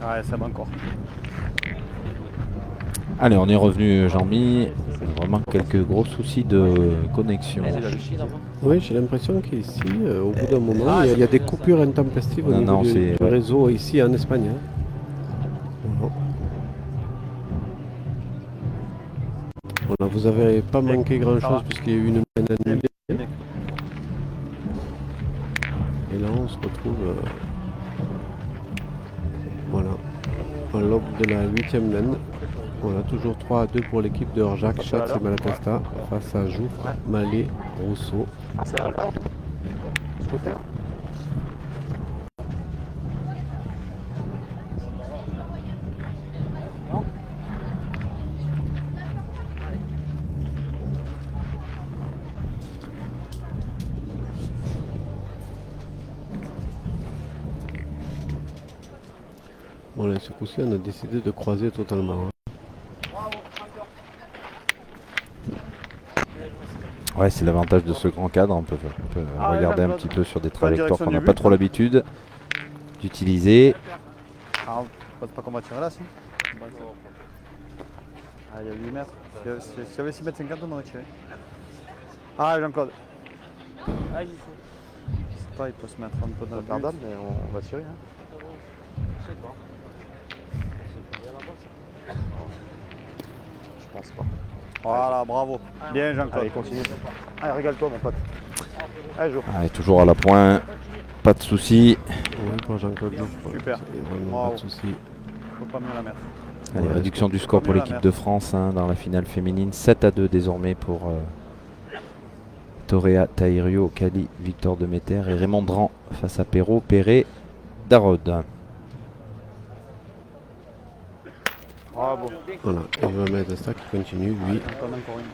Ouais, ça va encore. Allez, on est revenu, Jean-Mi. Vraiment quelques gros soucis de connexion. Oui, j'ai l'impression qu'ici, au bout d'un moment, il y a des coupures intempestives au Non, niveau non, du ouais. réseau ici en Espagne. Hein. Voilà. Voilà, vous n'avez pas manqué grand-chose puisqu'il y a eu une main annulée. Et là, on se retrouve voilà, à l'aube de la 8e laine. Voilà, toujours 3-2 pour l'équipe de Orjac, Schatz et Malatesta face à Jouffre, Mallet, Rousseau. Voilà, ce coup-ci, on a décidé de croiser totalement. Hein. Ouais, c'est l'avantage de ce grand cadre. On peut regarder un petit peu sur des trajectoires qu'on n'a pas trop Hein. l'habitude d'utiliser. Ah, je pense pas qu'on va tirer là, si. Ah, il y a 8 mètres. S'il y avait 6 mètres 50, on aurait tiré. Ah, Jean-Claude. Ah, il faut. C'est pas, il peut se mettre un peu dans le Pardonne, mais on va tirer. Hein. Je pense pas. Voilà, bravo. Bien, Jean-Claude. Allez, continue. Allez, régale-toi, mon pote. Allez, joue. Allez, toujours à la pointe. Pas de soucis. Oui, pour Jean-Claude Jouffre, Super. il y a vraiment Bravo. pas de souci. Faut pas mieux la mettre. Allez, Ouais, réduction du score pour mieux la l'équipe mettre. de France dans la finale féminine. 7-2 désormais pour Toréa Taïrio, Cali, Victor Demeter et Raymond Dran face à Perrault, Perret, Darod. Bravo. Voilà, et Malatesta qui continue, lui,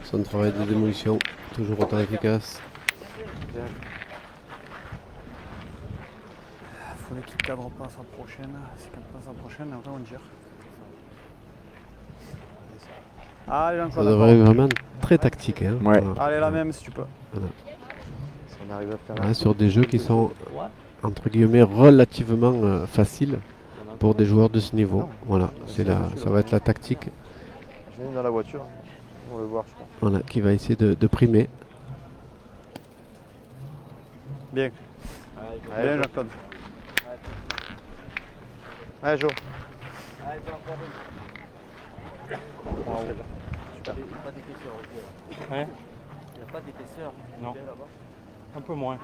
son travail de démolition, toujours autant efficace. Faut qu'il cadre pas sa prochaine. S'il cadre pas sa prochaine, après on tire. Allez, Ça Jean-Claude. devrait être vraiment très tactique. Hein. Ouais. Voilà. Allez, la même si tu peux. Si on arrive à faire Voilà, sur des jeux qui sont, entre guillemets, relativement faciles pour des joueurs de ce niveau. Voilà, ça va être la tactique Je viens dans la voiture. On va le voir, je crois. voilà, qui va essayer de primer. Bien. Allez, Bien, Jo. Jean-Claude. Allez, Jo. Bravo. Il n'y a pas d'épaisseur. Hein? Il n'y a pas d'épaisseur. Non. Un peu moins. Un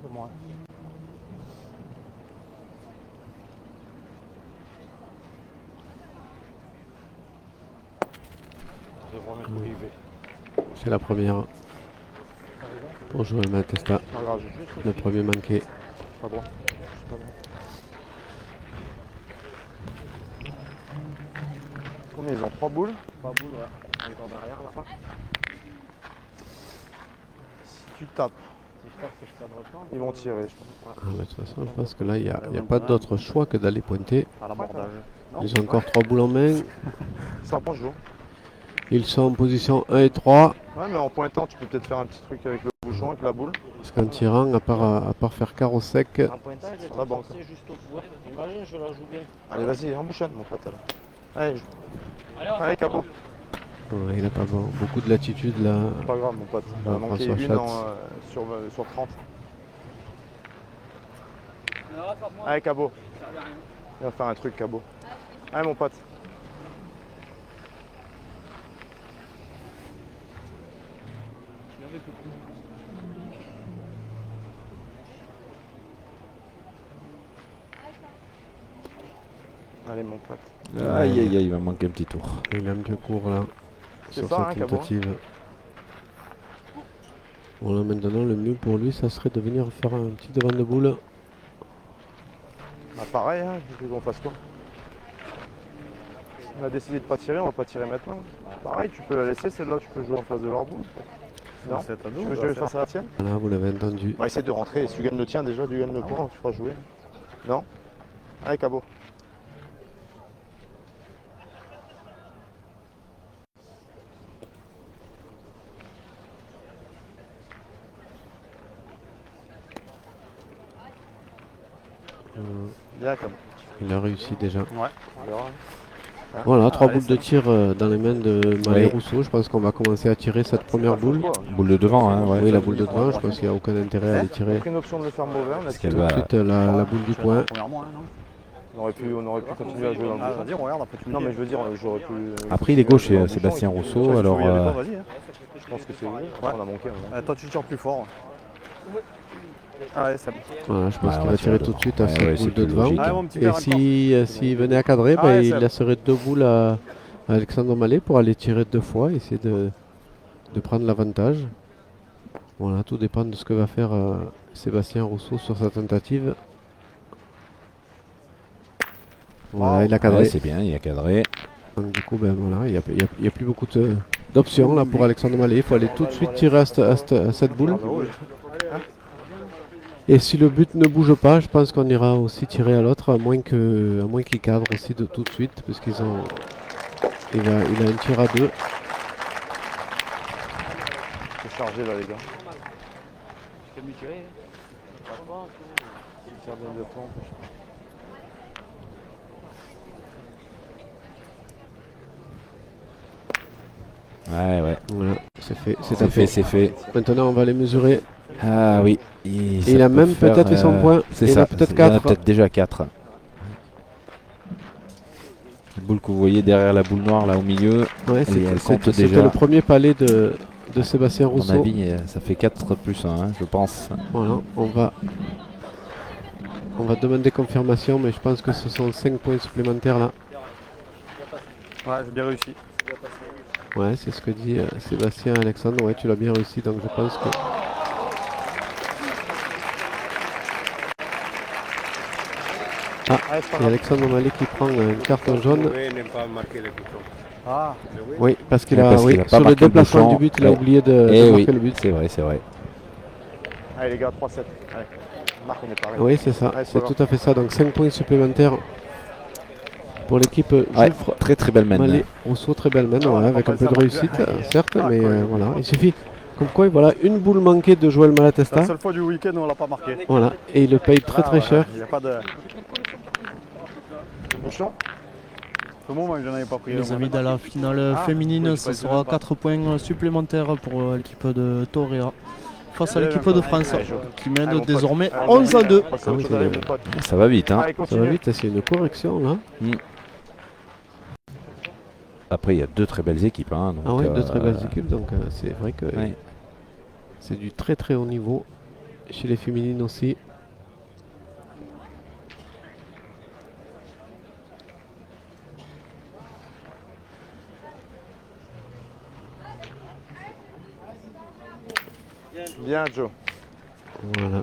peu moins. Je vais remettre privé. C'est la première pour jouer Malatesta. Pas grave, juste Le premier manqué. pas droit. Juste pas droit. Combien ils ont 3 boules? 3 boules, ouais. On est en derrière là-bas. Si tu tapes, J'espère que je cadre pas. ils vont tirer, je pense. Ah, de toute façon, je pense que là, il n'y a pas d'autre choix que d'aller pointer. À l'abordage. Ils ont encore 3 boules en main. Ça prend, je joue. Ils sont en position 1 et 3. Ouais, mais en pointant, tu peux peut-être faire un petit truc avec le bouchon, avec la boule. Parce qu'en tirant, à part faire carreau sec, En pointage, elle Sur la est banque. forcée juste au bout. Imagine, je la joue bien. Allez, vas-y, embouchonne, mon pote. Alors. Allez, joue. Allez, on Allez, Cabo. il n'a pas beaucoup de latitude là. C'est pas grave, mon pote. On a manqué François une Schatz. sur 30. Allez, Cabo. Il va faire un truc, Cabo. Allez, mon pote. Allez, mon pote. Aïe aïe aïe, il va manquer un petit tour. Il est un peu court là C'est sur ça, hein, cette Cabo. tentative. Bon, là maintenant, le mieux pour lui, ça serait de venir faire un petit devant de boule. Bah, pareil, hein, il faut qu'on fasse quoi? On a décidé de pas tirer, on va pas tirer maintenant. Pareil, tu peux la laisser celle-là, tu peux jouer en face de leur boule. Non? C'est à Tu nous. veux jouer face à la tienne? Voilà, vous l'avez entendu. On va essayer de rentrer. Si tu gagnes le tien, déjà, tu gagnes le point, tu feras jouer. Non? Allez, Cabo. Bien comme. Il a réussi déjà. Ouais. On verra. Voilà, 3 allez, boules de tir dans les mains de Malé Ouais. Rousseau. Je pense qu'on va commencer à tirer cette première boule. Boule de devant, hein, ouais. Oui, la boule de devant, je pense qu'il n'y a aucun intérêt à aller On a tirer pris une option de le faire mauvais, on a Parce tiré. qu'elle va. tout de suite la boule du point. Premièrement, hein, non On aurait pu continuer à jouer dans le Ah, bouchon. vas-y, on regarde après tu me Non dis. mais je veux dire, j'aurais pu... Après, il est gauche, dans le Sébastien bouchon, et puis- Rousseau. Ouais, si Alors, tu veux y aller pas, vas-y. Hein. Je pense que c'est mieux. Après, on a manqué. hein. Toi, tu tires plus fort. Ah ouais, c'est bon. Voilà, je pense Ouais, qu'il on va va tirer tirer tout de suite à ouais, cette ouais, boule c'est de plus devant. logique. Ah, mon petit Et père, s'il venait à cadrer, Ah, ouais, il c'est laisserait 2 boules à Alexandre Mallet pour aller tirer 2 fois, essayer de prendre l'avantage. Voilà, tout dépend de ce que va faire Sébastien Rousseau sur sa tentative. Voilà, il a cadré. ouais, c'est bien, il a cadré. Donc du coup, ben voilà, il n'y a plus beaucoup d'options là pour Alexandre Mallet. Il faut aller tout de suite tirer à cette boule. Et si le but ne bouge pas, je pense qu'on ira aussi tirer à l'autre, à moins qu'il cadre aussi tout de suite, parce qu'il a un tir à 2. C'est chargé là les gars. Je peux mieux tirer. Franchement, Il tire bien de temps. Ouais, ouais. Voilà, c'est fait, c'est C'est fait, c'est fait. Maintenant, on va les mesurer. Ah oui. Il a même peut-être fait son point. C'est Il ça. a peut-être Il y en a 4. peut-être déjà 4. La boule que vous voyez derrière la boule noire là au milieu, Ouais, elle compte c'était déjà. le premier palais de Sébastien À mon Rousseau. avis, ça fait 4 plus 1, je pense. Voilà, on va demander confirmation, mais je pense que ce sont 5 points supplémentaires là. Ouais, j'ai bien réussi. Ouais, c'est ce que dit Sébastien Alexandre. Ouais, tu l'as bien réussi, donc je pense que. Ah, et Alexandre Mallet qui prend une carte jaune. Ah, Oui, parce qu'il Ouais, a, parce oui, qu'il a pas sur le marqué le déplacement bouchon. du but, il a Ouais. oublié de Eh oui, marquer le but. c'est vrai, c'est vrai. Allez les gars, 3-7. Allez. Marc, on est pareil. Oui, c'est ça, Ouais, c'est c'est bon. tout à fait ça. Donc 5 points supplémentaires pour l'équipe Ouais, Jouffre. très très belle main. Mallet Rousseau, très belle main, Ah, ouais, on va avec pas un peu ça de non plus. réussite, certes, Ah, mais quoi, voilà, il suffit. Comme quoi, voilà, une boule manquée de Joël la Malatesta. seule fois du week-end où on l'a pas marqué. Voilà, et il le paye très très cher. Il n'y a pas de. Bouchon. Au moment où j'en avais pas pris. Les amis, dans la finale Ah, féminine, oui, ce je sera pas. 4 points supplémentaires pour l'équipe de Torrea face à Allez, l'équipe Jean-Claude. de France Allez, qui mène Allez, mon pote. désormais Allez, 11 à 2. on passe Ah à oui, autre chose, c'est allez, bien. mon pote. Ça va vite, hein. Allez, Ça va continue. vite, c'est une correction là. Après, il y a 2 très belles équipes. Hein, donc, Ah ouais, 2 très belles équipes, donc c'est vrai que ouais. c'est du très très haut niveau. Chez les féminines aussi. Bien Joe. Voilà,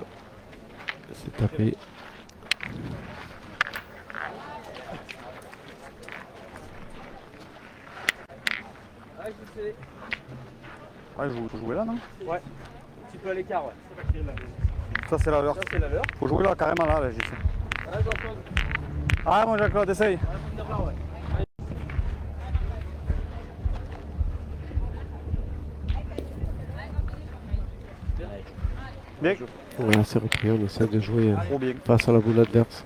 c'est tapé. Ouais, je jouais là, non un petit peu à l'écart, ouais. Ça, c'est la leur. Ça, c'est la leur. Faut jouer là, carrément là, j'y sais. Ah, Jean-Claude. Ah, mon Jean-Claude, essaye. D'abord, ouais. Bien. Voilà, c'est repris, on essaie de jouer Trop bien. face à la boule adverse.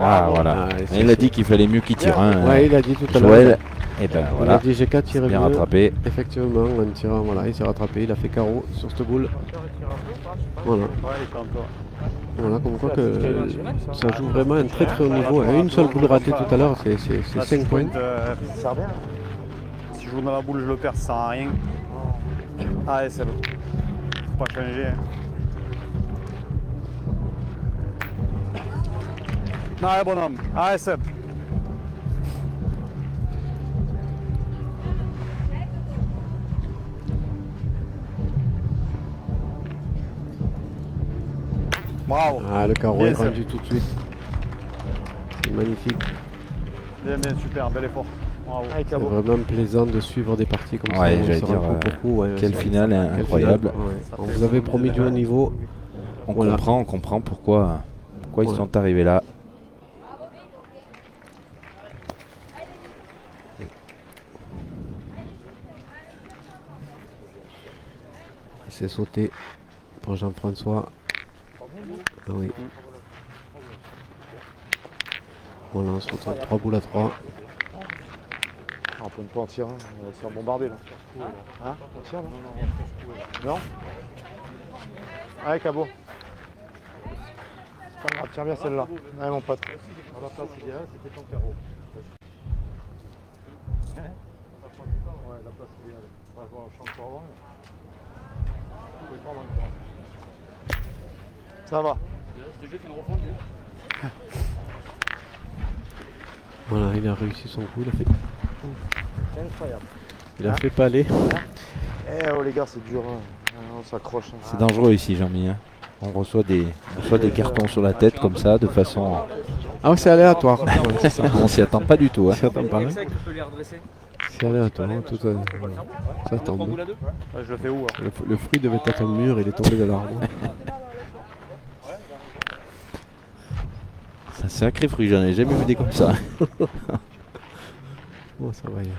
Ah voilà. Ah, et Et il a dit qu'il fallait mieux qu'il tire. Hein, Ouais, il a dit tout à l'heure. Joël. Et ben Il a voilà. dit j'ai qu'à tirer Bien mieux. rattrapé. Effectivement, en tirant, voilà, il s'est rattrapé, il a fait carreau sur cette boule. Voilà, Ouais, il est encore. voilà, comme quoi que ça joue vraiment un très très haut niveau. Une seule boule ratée tout à l'heure, c'est Là, 5 si je points. pointe, Ça sert bien. si je joue dans la boule, je le perds, ça sert à rien. Ah, ouais, c'est bon. Faut pas changer. Hein. Non, ouais, bonhomme. Ah, ouais, c'est bon. Bravo. Ah, le carreau Bien est sûr. rendu tout de suite. C'est magnifique. Bien, bien, super, bel effort. Allez, C'est Cabo. vraiment plaisant de suivre des parties comme ça. Ouais, où on j'allais se dire, rencontre beaucoup, ouais, quelle c'est- finale quelle incroyable. finale, ouais. On vous avait promis du haut niveau. On Voilà. comprend pourquoi ils Ouais. sont arrivés là. C'est sauté pour Jean-François. Ah oui. Voilà, on se retrouve 3 boules à 3. Ah, on peut pas en tirer, hein. On va se faire bombarder là. Hein? On tire là? Non? Allez, Cabo. C'est pas grave, tiens bien celle-là. Allez, mon pote. À la place idéale, c'était ton carreau. Ouais, la place idéale. On va voir le champ pour avant. Vous pouvez prendre un grand. Ça va. C'est juste une refonte. Voilà, il a réussi son coup. C'est incroyable. Il a fait palais. Eh oh les gars, c'est dur. Hein. On s'accroche. Hein. C'est dangereux ici, Jean-Mi. Hein. On reçoit des cartons sur la tête comme ça, de façon. Ah ouais, c'est aléatoire. Ouais, c'est ça. On s'y attend pas du tout. Hein. Ça attend pas. Tu peux les redresser. C'est aléatoire. Tout ça tombe. à deux. Je le fais où hein? Le fruit devait être un mur, il est tombé de l'arbre. C'est un sacré fruit, j'en ai jamais vu des comme ça. Bon, ça va. Il y a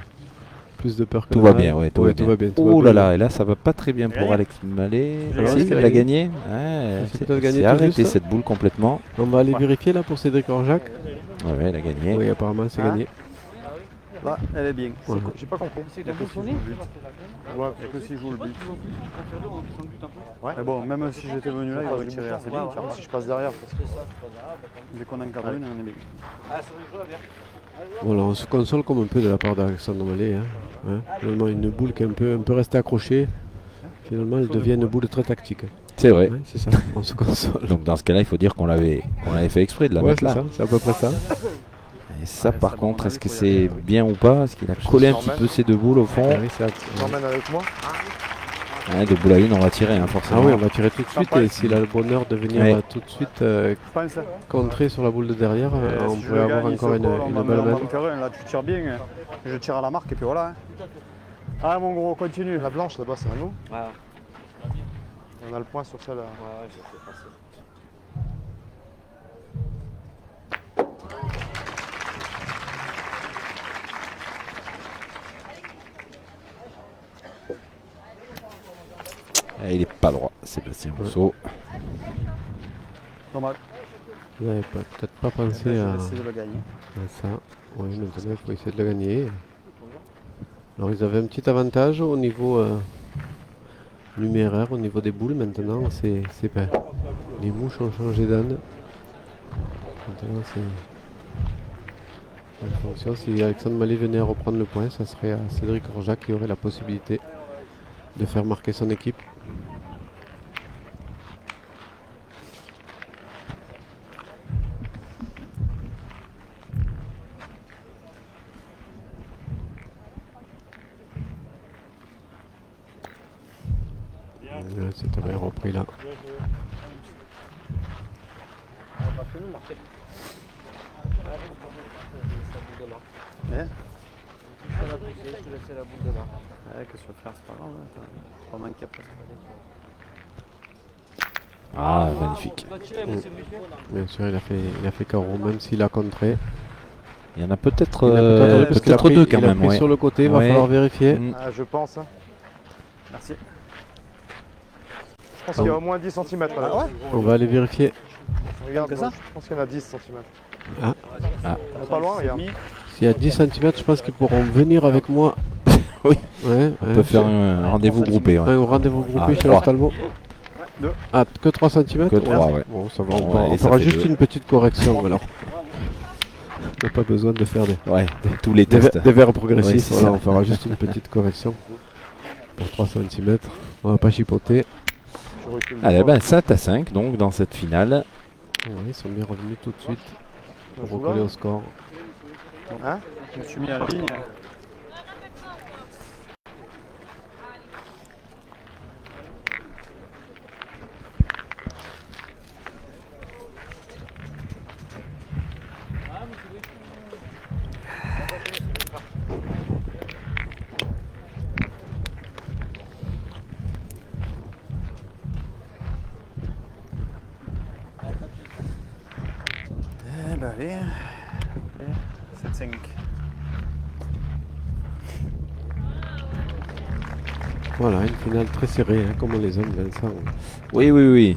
plus de peur que Tout de va mal. bien, ouais, tout va bien. tout va bien. Oh là là, et là ça va pas très bien pour Alex Mallet. Alors, Si, est-ce qu'elle elle a a gagné. Ouais, Est-ce qu'elle a gagné c'est tout arrêté juste cette boule complètement. On va aller vérifier là pour Cédric Orjac. Ouais, elle a gagné. Oui, apparemment c'est Hein gagné. Là, elle est bien. Voilà. J'ai pas compris. C'est de sonner. Ouais. Il n'y a que si je joue le but. Ouais. Mais bon, même si j'étais venu là, il aurait tiré assez bien. Tiens, si je passe derrière. Parce que... Dès qu'on encadre une, on est bien. Voilà, on se console comme un peu de la part d'Alexandre Mallet. Hein. Finalement, une boule qui est un peu restée accrochée. Finalement, elle devient une boule très tactique. C'est vrai. Ouais, c'est ça, on se console. Donc dans ce cas-là, il faut dire qu'on l'avait fait exprès de la Ouais, mettre c'est là. ça, c'est à peu près ça. Et ça, par contre, est-ce que c'est bien ou pas? Est-ce qu'il a collé un petit peu ces deux boules au fond? Ah oui, Tu m'emmènes avec moi? Ouais, de boule à une, on va tirer, hein, forcément. Ah oui, on va tirer tout de suite et s'il a le bonheur de venir Ouais. tout de suite Je pense. contrer sur la boule de derrière, on Si je pourrait avoir gagne, encore il se colle, on une va belle me main. en faire un. Là, tu tires bien. Je tire à la marque et puis voilà. hein. Ah, mon gros, continue. La blanche là-bas, c'est à nous. Ouais. On a le point sur celle-là. Ouais, je sais passer. Et il est pas droit, Sébastien Rousseau. Dommage. Vous n'avez peut-être pas Je pensé vais à essayer de le gagner. ça. Oui, maintenant il faut essayer de le gagner. Alors ils avaient un petit avantage au niveau numéraire, au niveau des boules. Maintenant, c'est pas. Les mouches ont changé d'âne. Maintenant, c'est. En fonction, si Alexandre Mallet venait à reprendre le point, ça serait à Cédric Orjac qui aurait la possibilité de faire marquer son équipe. C'est bien repris là. Mais, Je vais la pousser, je te laisser la boule de là. ouais, qu'est-ce que tu vas faire? C'est pas grave. Hein. Pas manquer après. Ah, magnifique. Tu vas tirer, monsieur Michel. Bien sûr, il a fait carreau, même s'il a contré. Il y en a peut-être Il a peut-être parce qu'il a pris- deux quand il a même. pris Ouais. sur le côté, il va Ouais. falloir vérifier. Mm. Ah, je pense. Hein. Merci. Je pense qu'il y a au moins 10 cm là. Ouais. On va aller vérifier. Regarde, Que ça je pense qu'il y en a 10 cm. Ah. Ah. On est pas loin, regarde. S'il y a 10 cm, je pense qu'ils pourront venir avec moi. Oui. Ouais, On peut faire un rendez-vous groupé. Ouais. un rendez-vous groupé Ah, chez trois. Lord Talbot. Deux. Ah, que 3 cm Que 3, ouais. Bon, ça va, Ouais, on allez, ça fera fait juste deux. une petite correction alors. On n'a pas besoin de faire Ouais, tous les des tests. verres progressifs. Ouais, c'est Voilà, ça. on fera juste une petite correction pour 3 cm. On va pas chipoter. Je recule deux Allez, fois. ben 7 à 5 donc dans cette finale. Ouais, ils sont bien revenus tout de suite On pour joue recoller là au score. Hein? Je me suis mis à la ligne. ben allez. 7-5. Voilà, une finale très serrée, hein, comme on les aime, Vincent. Oui, oui, oui.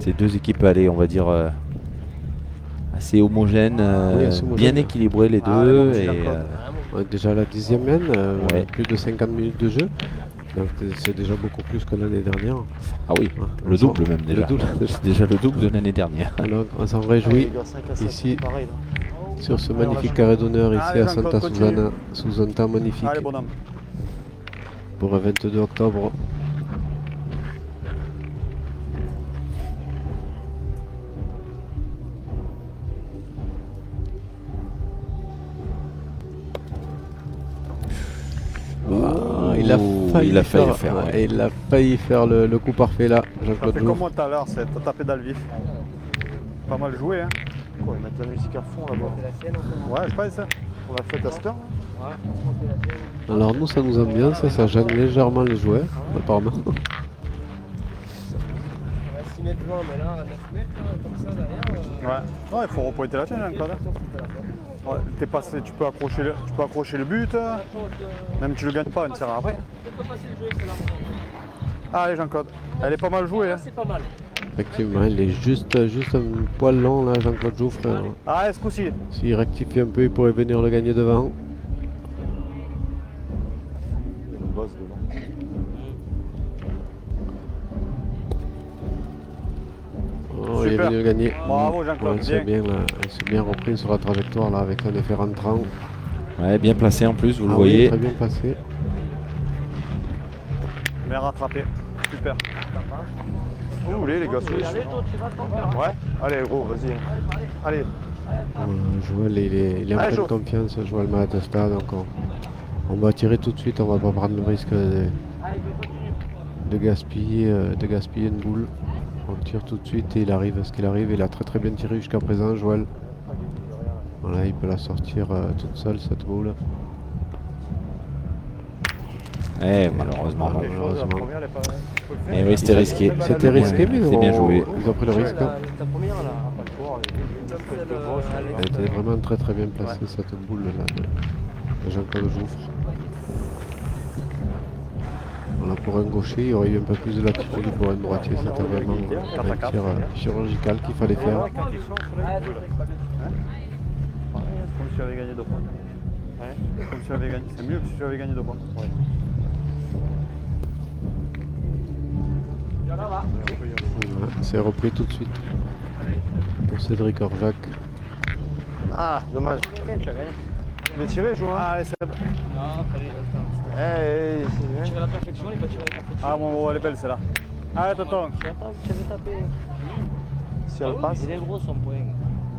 Ces deux équipes, allez, on va dire assez homogènes, Oui, assez homogènes. bien équilibrées les Ah, deux. les bons Et, petits On est déjà à la 10e main, Ouais. plus de 50 minutes de jeu. Donc c'est déjà beaucoup plus que l'année dernière. ah oui, Ouais, le on s'en- double même déjà. Le double. C'est déjà le double de l'année dernière. Alors, on s'en Les réjouit gars, 5 à 7, ici. c'est pareil là. sur ce magnifique carré d'honneur ici Allez, à Jean-Claude, Santa continue. Susana, sous un temps magnifique Allez, bonhomme. pour le 22 octobre. Ah, il a failli faire, ouais. il a failli faire le coup parfait là, Ça Jean-Claude fait Jouve. comme moi tout à l'heure, t'as tapé dans le vif. Pas mal joué, hein. Quoi, ils mettent la musique à fond là-bas. Ouais, je pense. Hein. On a fait à cette heure là. Alors nous ça nous ambiance, ça gêne légèrement les joueurs, apparemment. Ouais. Non, il faut repointer la chaîne encore. Ouais, t'es passé, tu peux accrocher le but. Même tu le gagnes pas, on tirera après. Allez Jean-Claude. Elle est pas mal jouée. Hein. Effectivement, il est juste un poil long là, Jean-Claude Jouffre. Ah, ce coup-ci. S'il rectifie un peu, il pourrait venir le gagner devant. Il y a une bosse devant. Oh, il est Super. venu le gagner. Bravo, Jean-Claude, il s'est bien. il s'est bien repris sur la trajectoire là avec un effet rentrant. Ouais, bien placé en plus, vous le Ah voyez. oui, très bien passé. Mais rattrapé. Super. Où vous voulez les gars, suivez. Ouais. Allez gros, vas-y. Allez. Joël, il est en Allez, pleine Jo. confiance, Joël Malatesta, donc on va tirer tout de suite, on va pas prendre le risque de gaspiller une boule. On tire tout de suite et il arrive ce qu'il arrive. Il a très bien tiré jusqu'à présent, Joël. Voilà, il peut la sortir toute seule cette boule. Malheureusement. Quelque chose, la malheureusement. première, elle est pas. Faut le faire. Et oui, c'était risqué. C'était risqué, mais c'est bien joué. ils ont pris le risque. Ta première là, pas le tour, Elle était vraiment très bien placée cette boule là de Jean-Claude Jouffre. Voilà, pour un gaucher, il y aurait eu un peu plus de latitude pour un droitier. C'était vraiment un tir chirurgical qu'il fallait faire. Comme si tu avais gagné 2 points. Comme si tu avais gagné. C'est mieux que si tu avais gagné 2 points. Voilà, c'est repris tout de suite pour Cédric Orjac. Ah, dommage. Mais tiré, joueur. Ah, allez, Seb. Eh, tirer la perfection, il va tirer la perfection. Ah, bon, elle est belle celle-là. Allez, tonton. Tu avais tapé. si elle passe, Il est gros son point.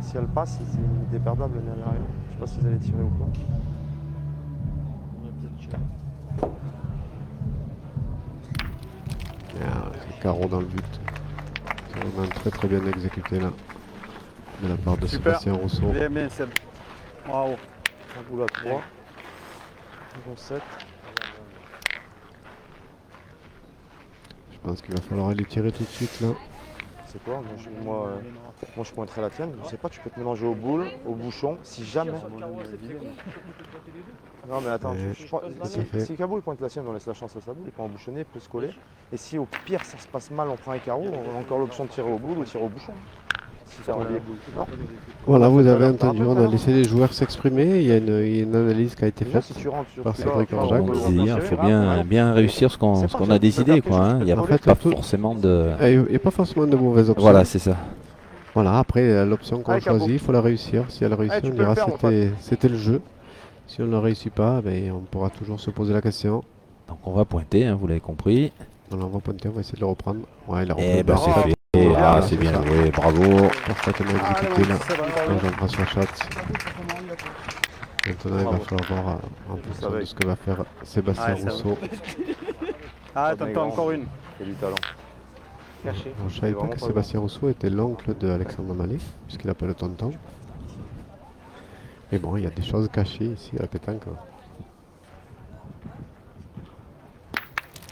si elle passe, c'est déperdable l'année dernière. Je sais pas s'ils allaient tirer ou pas. On va peut-être tirer. C'est carreau dans le but. C'est vraiment très bien exécuté là. De la part de Super. Sébastien Rousseau. Bien, Seb. Bravo. Un boule à 3. Bon 7. Je pense qu'il va falloir aller tirer tout de suite là. C'est quoi moi, je pointerai la tienne. Je sais pas, tu peux te mélanger aux boules, aux bouchons, si jamais. Non mais attends, Ouais, si, fait. si Kaboul pointe la sienne, on laisse la chance à sa boule, il peut embouchonner, il peut se coller. Et si au pire ça se passe mal, on prend un carreau, on a encore l'option de tirer aux boules ou tirer au bouchon. Si ça relie. Non. Voilà, vous avez alors, entendu, par on a rapport à- laissé les joueurs s'exprimer. Il y a une analyse qui a été Déjà, faite. si tu rentres sur par celui-là, Cédric enfin, Orjac. on peut Donc, le il retirer, faut hein. bien réussir ce qu'on C'est pas a ça, décidé, tu peux quoi. faire Hein. Il n'y a En fait, pas tout- forcément de. Il n'y a pas forcément de mauvaises options. Voilà, c'est ça. Voilà, après l'option qu'on Allez, Cabo. choisit, il faut la réussir. Si elle réussit, Allez, tu on peux le dira faire, mon c'était le jeu. Si on ne la réussit pas, ben, on pourra toujours se poser la question. Donc on va pointer, hein, vous l'avez compris. On va pointer, on va essayer de le reprendre. Ouais, il a repris Et le ben ballon. c'est fait. Bravo. Ah, c'est bien ça. joué, bravo. Parfaitement Allez, exécuté bon, là. Seb, encore Par une. Jean-François Schatz. Maintenant, il va Bravo. falloir voir en fonction de avec. ce que va faire Sébastien Ouais, ça va. Rousseau. Ah, tonton, encore une. Il y a du talent. Caché. Je ne savais pas que Sébastien Rousseau était l'oncle de Alexandre Mallet, puisqu'il appelle le tonton. Mais bon, il y a des choses cachées ici à la pétanque.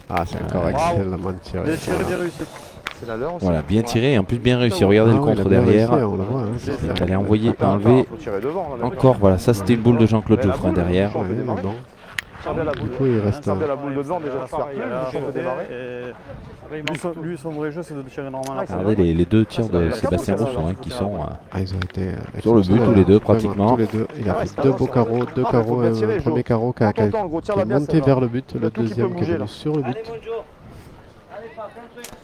Ah, c'est encore Bravo. excellemment tiré. Bien tiré, bien réussi. C'est la leur aussi. Voilà, bien tiré et en plus bien réussi. Regardez Ah le ouais, il a contre bien derrière. réussi, on la voit, hein. Il allait envoyer, Attends, enlever. faut tirer devant. Là, Encore, voilà, ça c'était une boule de Jean-Claude Geoffrin derrière. On peut Ouais, démarrer. bon. Sors bien la boule. Du coup, il reste Sors bien un- la boule de devant déjà. Pareil, Faire là, plein, on peut démarrer. Lui, son vrai jeu, c'est de tirer normalement. Regardez les deux tirs de Sébastien Rousseau hein, qui sont Ah, ils ont été sur le but tous les deux vraiment, pratiquement. tous les deux. Il a fait deux beaux carreaux, deux carreaux, un premier carreau qui est monté vers le but, le deuxième qui est venu sur le but.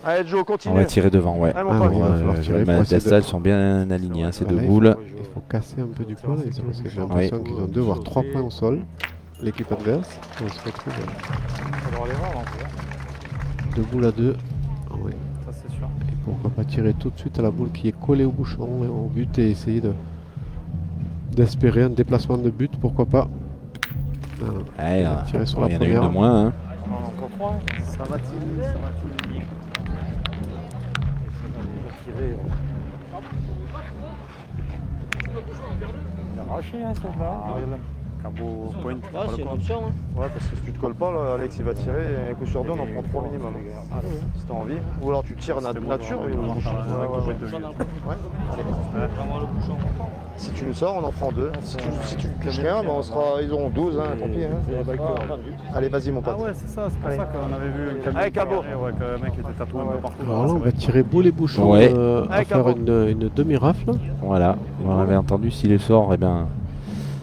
Allez Joe, On continue. va tirer devant, ouais. Ah Pour, oui, il va falloir tirer pour Joël essayer de- Dastal sont bien alignés, hein, ces deux Voilà, boules. Il faut casser un peu du poids, là, parce que j'ai l'impression qu'ils ont 2 voire 3 points au sol. L'équipe adverse, on se retrouve deux boules à deux. Ah ouais. Ça, c'est sûr. Et pourquoi pas tirer tout de suite à la boule qui est collée au bouchon et au but et essayer d'espérer un déplacement de but, pourquoi pas. Ouais, Il a tiré sur il la y en a une de première. moins. Hein. Ça va-t-il. Arraché, hein, celle-là. Un beau point. Ah, c'est une option. Hein. Ouais, parce que si tu te colles pas, là, Alex il va tirer et un coup sur deux, on en prend 3 minimum. Si t'as envie. Ou alors tu tires nature et on Si tu nous sors, on en prend 2. Si tu touches rien, ben ils auront 12, hein, tant pis. Hein. Allez, vas-y mon pote. Ah ouais, c'est ça, c'est pour ça qu'on avait vu un camion Allez, Cabo. ouais, que le mec était tatoué un peu partout. Alors là, on va tirer boule et bouchon Ouais. à Allez, faire Cabo. une demi-rafle. Voilà, on avait entendu s'il les sort, eh ben,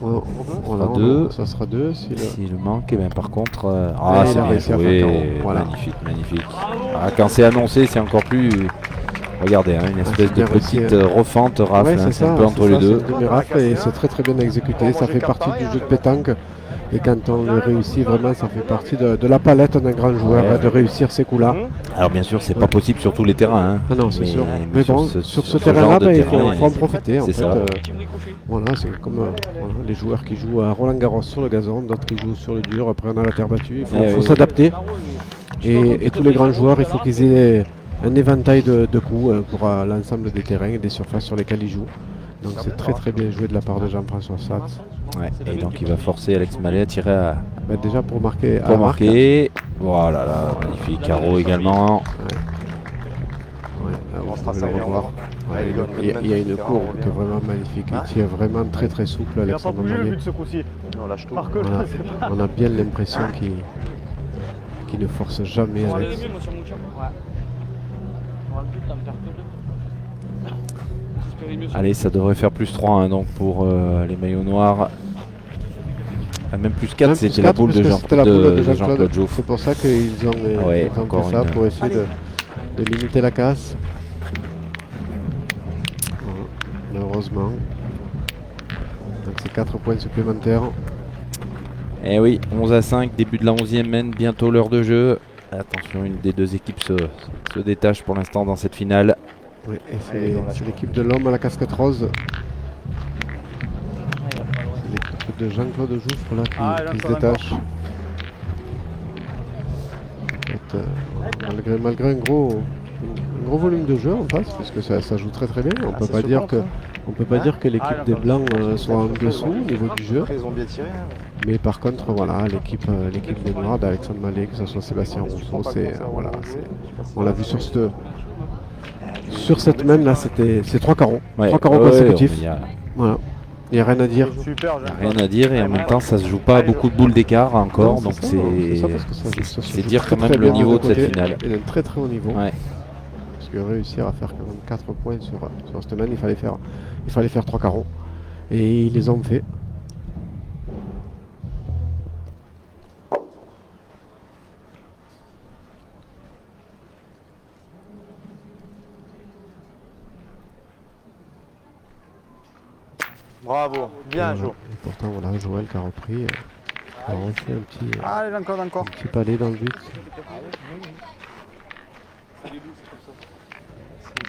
Voilà, deux. ça sera 2. Si le... s'il manque, eh ben, par contre, Ouais, c'est il a bien réussi à faire joué, carreau. Voilà. magnifique, magnifique. Ah, quand c'est annoncé, c'est encore plus. Regardez, hein, une espèce c'est de bien réussi, petite refente rafle, Ouais, hein, c'est c'est un ça, peu entre c'est les ça, deux. c'est une demi-rafle et c'est très très bien exécuté. Ça fait partie du jeu de pétanque. Et quand on le réussit vraiment, ça fait partie de la palette d'un grand joueur Ouais. de réussir ces coups-là. Alors bien sûr, c'est pas possible sur tous les terrains. Hein, Ah non, c'est sûr. mais Mais sur bon, ce- sur sur ce ce terrain-là, genre de il terrain, faut en profiter. En c'est fait, ça. voilà, c'est comme voilà, les joueurs qui jouent à Roland Garros sur le gazon, d'autres qui jouent sur le dur, après on a la terre battue. Il faut, Eh faut oui. s'adapter. Et tous les grands joueurs, il faut qu'ils aient un éventail de coups pour l'ensemble des terrains et des surfaces sur lesquelles ils jouent. Donc c'est très très bien joué de la part de Jean-François Satz. Ouais, et donc il va forcer Alex Mallet à tirer Bah, déjà pour marquer à pour la marque. marquer. Voilà, là, magnifique. Carreau également. Ouais, là, On vous sera pouvez ça, le on revoir. va. Ouais, il y a une courbe qui est vraiment magnifique. Il tire vraiment très très souple, Il a pas Alexandre bougé le Mallet. but ce coup-ci. On lâche tout. Par contre, Voilà. c'est pas. On a bien l'impression qu'il ne force jamais Alex. Allez, ça devrait faire plus 3 hein, donc pour les maillots noirs. Ah, même plus 4, Même c'était plus la 4, boule de parce que c'était la boule de Jean-Claude Jean-Claude. Jouffre. C'est pour ça qu'ils ont, Ouais, ils ont encore fait ça une- pour essayer de limiter la casse. Voilà, heureusement. Donc c'est 4 points supplémentaires. Eh oui, 11 à 5, début de la 11e mène, bientôt l'heure de jeu. Attention, une des deux équipes se détache pour l'instant dans cette finale. Oui, et c'est l'équipe de l'homme à la casquette rose. C'est l'équipe de Jean-Claude Jouffre là, qui se détache. En fait, malgré un gros volume de jeu en face, puisque ça joue très très bien. On peut pas dire que l'équipe des Blancs soit en dessous au niveau du jeu. Après, ils ont bien tiré. Hein. Mais par contre, voilà, l'équipe des Noirs d'Alexandre Mallet, que ce soit Sébastien Rousseau, on l'a vu sur cette main là, c'est 3 carreaux. Ouais, 3 carreaux ouais, consécutifs. il y a Voilà. Il n'y a rien à dire. Super, rien à dire et en même temps, ça se joue pas à beaucoup de boules d'écart encore, Non, donc ça, parce que ça se c'est joue dire très, quand même très le bien niveau des de cette côtés. finale. Il est un très très haut niveau. Ouais. Parce que réussir à faire quand même 4 points sur cette semaine, il fallait faire 3 carreaux. Et ils les ont fait. Bravo, bien joué. Et pourtant, voilà, Joël qui a repris. A refait Allez, encore. un petit palais dans le but.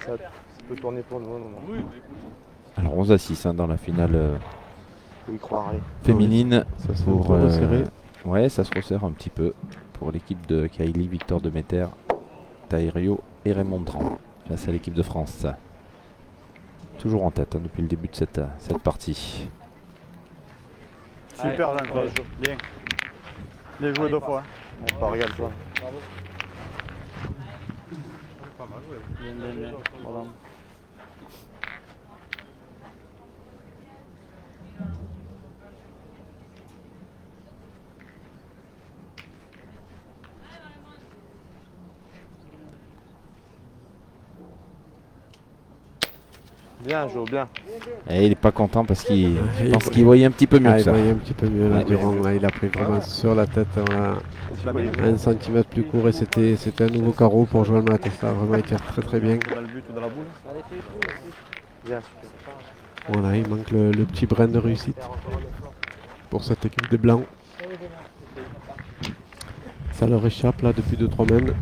Ça peut tourner pour nous. Non. Alors 11 à 6 hein, dans la finale Faut y croire, allez. féminine. Ça s'est Pour, un peu resserré. ouais, ça se resserre un petit peu pour l'équipe de Kylie, Victor Demeter, Taïrio et Raymond Dran face à l'équipe de France. Toujours en tête hein, depuis le début de cette partie. Super, Jean-Claude. Bien. Bien joué 2 fois. On pas regarde toi. Bien, bien, bien. Voilà. Bien, Jo, bien. Et il est pas content parce qu'il il pense voit- qu'il voyait un petit peu mieux Ah, que il ça. voyait un petit peu mieux là, Ouais. Durand. Là, il a pris vraiment sur la tête. Voilà. Un centimètre plus court et c'était un nouveau carreau pour jouer le mat. Ça a vraiment été très très bien. Dans le but ou dans la boule. Bien, super. Voilà, il manque le petit brin de réussite pour cette équipe des Blancs. Ça leur échappe là depuis 2-3 semaines.